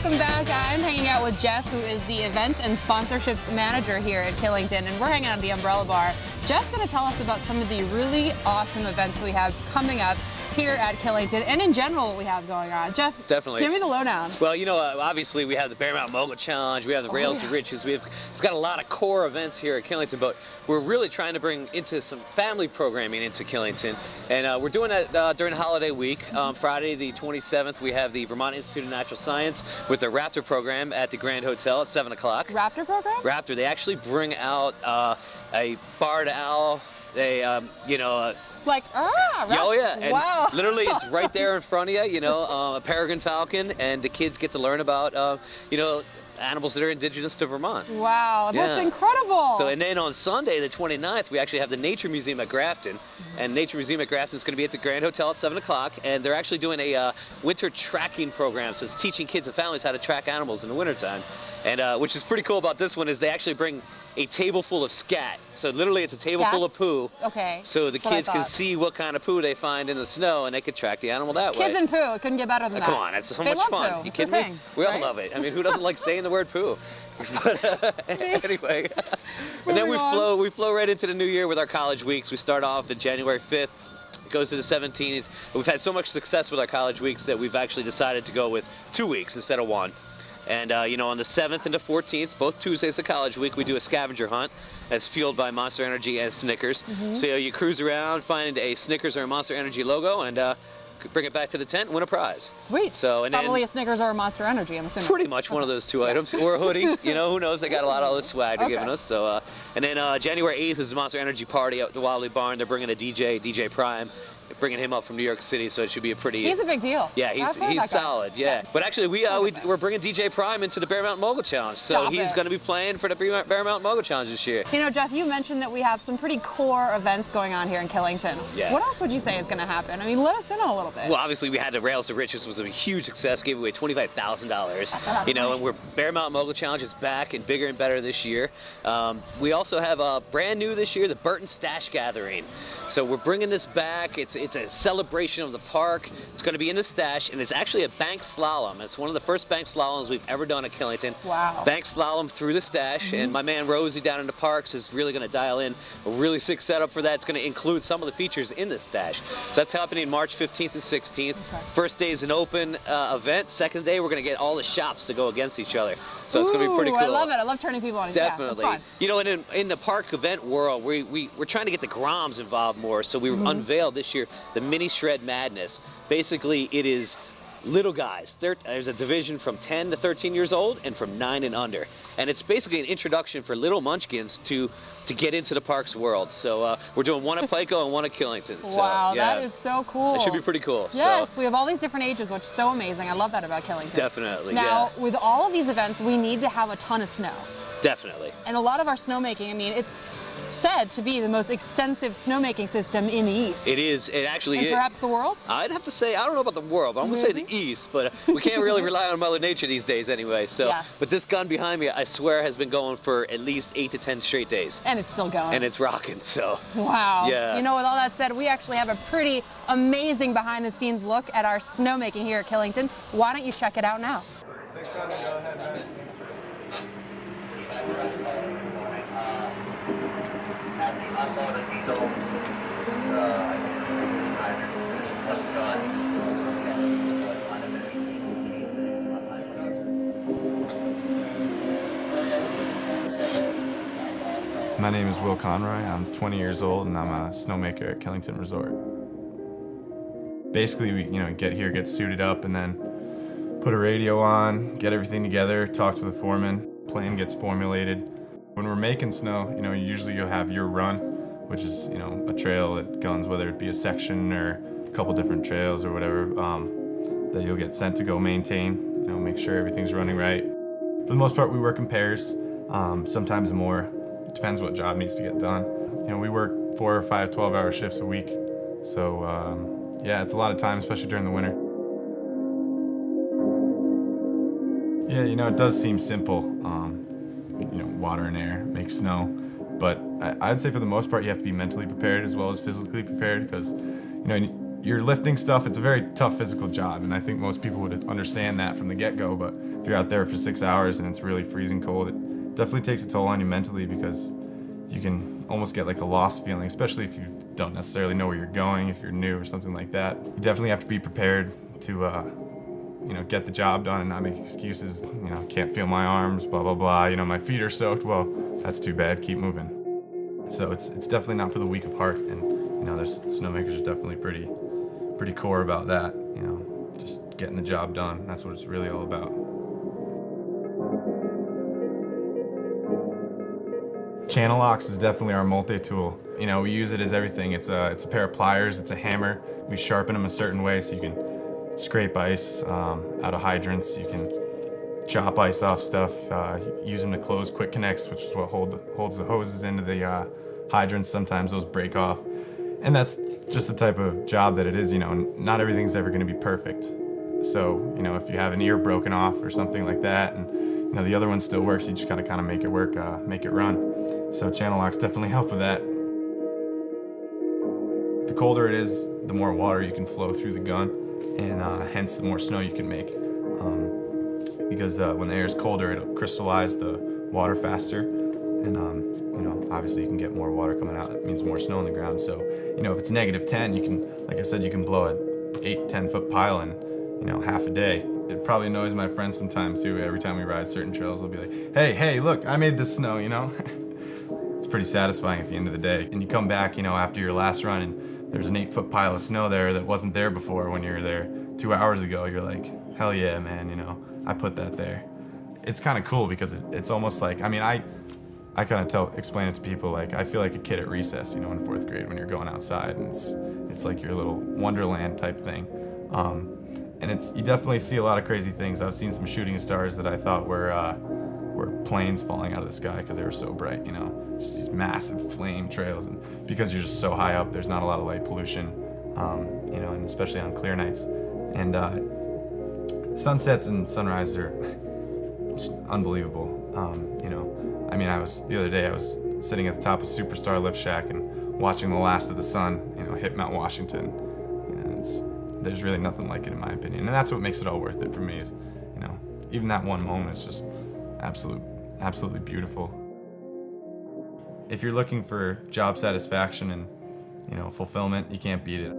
welcome back. I'm hanging out with Jeff, who is the events and sponsorships manager here at Killington, and we're hanging out at the Umbrella Bar. Jeff's going to tell us about some of the really awesome events we have coming up here at Killington, and in general what we have going on. Jeff, definitely. Give me the lowdown. Well, you know, obviously we have the Bear Mountain Mogul Challenge, we have the Rails to Riches, we've got a lot of core events here at Killington, but we're really trying to bring into some family programming into Killington, and we're doing that during the holiday week. Friday the 27th, we have the Vermont Institute of Natural Science with the Raptor program at the Grand Hotel at 7 o'clock. Raptor program? Raptor. They actually bring out a barred owl, like, oh yeah, and wow. literally it's right there in front of you, you know, a peregrine falcon, and the kids get to learn about, you know, animals that are indigenous to Vermont. Wow, that's incredible. So, and then on Sunday, the 29th, we actually have the Nature Museum at Grafton, and Nature Museum at Grafton is going to be at the Grand Hotel at 7 o'clock, and they're actually doing a winter tracking program, so it's teaching kids and families how to track animals in the wintertime. And which is pretty cool about this one is they actually bring a table full of scat. So literally it's a table full of poo. Okay. So the kids can see what kind of poo they find in the snow, and they could track the animal that way. Kids and poo, it couldn't get better than that. Come on, it's so much fun. Poo. You kidding me? We all love it. I mean, who doesn't like saying the word poo? But anyway, and then we flow right into the new year with our college weeks. We start off at January 5th. It goes to the 17th. We've had so much success with our college weeks that we've actually decided to go with 2 weeks instead of 1. And, you know, on the 7th and the 14th, both Tuesdays of college week, we do a scavenger hunt that's fueled by Monster Energy and Snickers. So you cruise around, find a Snickers or a Monster Energy logo, and bring it back to the tent and win a prize. Sweet. So, and probably a Snickers or a Monster Energy, I'm assuming. Pretty much one of those two items. Or a hoodie. You know, who knows? They got a lot of other swag they're giving us. So, and then January 8th is the Monster Energy party at the Wildly Barn. They're bringing a DJ Prime. Bringing him up from New York City, so it should be a pretty... He's a big deal. Yeah, he's solid, yeah. But actually, we're bringing DJ Prime into the Bear Mountain Mogul Challenge, so he's going to be playing for the Bear Mountain Mogul Challenge this year. You know, Jeff, you mentioned that we have some pretty core events going on here in Killington. Yeah. What else would you say is going to happen? I mean, let us in on a little bit. Well, obviously, we had the Rails to Riches, was a huge success, gave away $25,000. You know, and Bear Mountain Mogul Challenge is back and bigger and better this year. We also have brand new this year, the Burton Stash Gathering. So we're bringing this back. It's a celebration of the park. It's going to be in the stash, and it's actually a bank slalom. It's one of the first bank slaloms we've ever done at Killington. Wow. Bank slalom through the stash, and my man Rosie down in the parks is really going to dial in a really sick setup for that. It's going to include some of the features in the stash. So that's happening March 15th and 16th. Okay. First day is an open event. Second day, we're going to get all the shops to go against each other. So it's going to be pretty cool. I love it. I love turning people on. Definitely. Yeah, you know, and in the park event world, we're trying to get the Groms involved more. So we unveiled this year the Mini Shred Madness. Basically, it is little guys. There's a division from 10 to 13 years old and from 9 and under. And it's basically an introduction for little munchkins to get into the parks world. So we're doing one at Placo and one at Killington. So, wow, that is so cool. It should be pretty cool. Yes, we have all these different ages, which is so amazing. I love that about Killington. Definitely, Now, with all of these events, we need to have a ton of snow. Definitely. And a lot of our snowmaking, I mean, it's said to be the most extensive snowmaking system in the East. It is. It actually is. And perhaps the world? I'd have to say, I don't know about the world, but I'm going to say the East, but we can't really rely on Mother Nature these days anyway. So, but this gun behind me, I swear, has been going for at least 8 to 10 straight days. And it's still going. And it's rocking, so. Wow. Yeah. You know, with all that said, we actually have a pretty amazing behind-the-scenes look at our snowmaking here at Killington. Why don't you check it out now? 600, go ahead. My name is Will Conroy. I'm 20 years old and I'm a snowmaker at Killington Resort. Basically, we get here, get suited up, and then put a radio on, get everything together, talk to the foreman, plan gets formulated. When we're making snow, usually you'll have your run, which is, a trail at guns, whether it be a section or a couple different trails or whatever, that you'll get sent to go maintain, make sure everything's running right. For the most part, we work in pairs, sometimes more. It depends what job needs to get done. We work 4 or 5 12-hour shifts a week. So, yeah, it's a lot of time, especially during the winter. Yeah, it does seem simple. Water and air make snow. But I'd say for the most part, you have to be mentally prepared as well as physically prepared because, you you're lifting stuff. It's a very tough physical job, and I think most people would understand that from the get-go, but if you're out there for 6 hours and it's really freezing cold, it definitely takes a toll on you mentally, because you can almost get like a lost feeling, especially if you don't necessarily know where you're going, if you're new or something like that. You definitely have to be prepared to get the job done and not make excuses. Can't feel my arms, blah, blah, blah. My feet are soaked. Well, that's too bad. Keep moving. So it's definitely not for the weak of heart. And, there's snowmakers are definitely pretty core about that. Just getting the job done. That's what it's really all about. Channel locks is definitely our multi-tool. We use it as everything. It's a pair of pliers, it's a hammer. We sharpen them a certain way so you can scrape ice out of hydrants. You can chop ice off stuff, use them to close quick connects, which is what holds the hoses into the hydrants. Sometimes those break off. And that's just the type of job that it is. Not everything's ever gonna be perfect. So, if you have an ear broken off or something like that, and the other one still works, you just gotta kind of make it work, make it run. So channel locks definitely help with that. The colder it is, the more water you can flow through the gun, and hence the more snow you can make. Because when the air is colder, it'll crystallize the water faster, and obviously you can get more water coming out. It means more snow on the ground. So if it's -10, you can, like I said, you can blow an 8-10 foot pile in half a day. It probably annoys my friends sometimes too. Every time we ride certain trails, they'll be like, hey, look, I made this snow, It's pretty satisfying at the end of the day. And you come back, after your last run, and there's an 8-foot pile of snow there that wasn't there before when you were there 2 hours ago. You're like, hell yeah, man, I put that there. It's kind of cool because it's almost like, I kind of explain it to people, like I feel like a kid at recess, in 4th grade when you're going outside, and it's like your little wonderland type thing. And you definitely see a lot of crazy things. I've seen some shooting stars that I thought were planes falling out of the sky because they were so bright, just these massive flame trails. And because you're just so high up, there's not a lot of light pollution, and especially on clear nights. And sunsets and sunrises are just unbelievable. The other day I was sitting at the top of Superstar Lift Shack and watching the last of the sun, hit Mount Washington. There's really nothing like it in my opinion, and that's what makes it all worth it for me. Is even that one moment is just absolutely beautiful. If you're looking for job satisfaction and fulfillment, you can't beat it.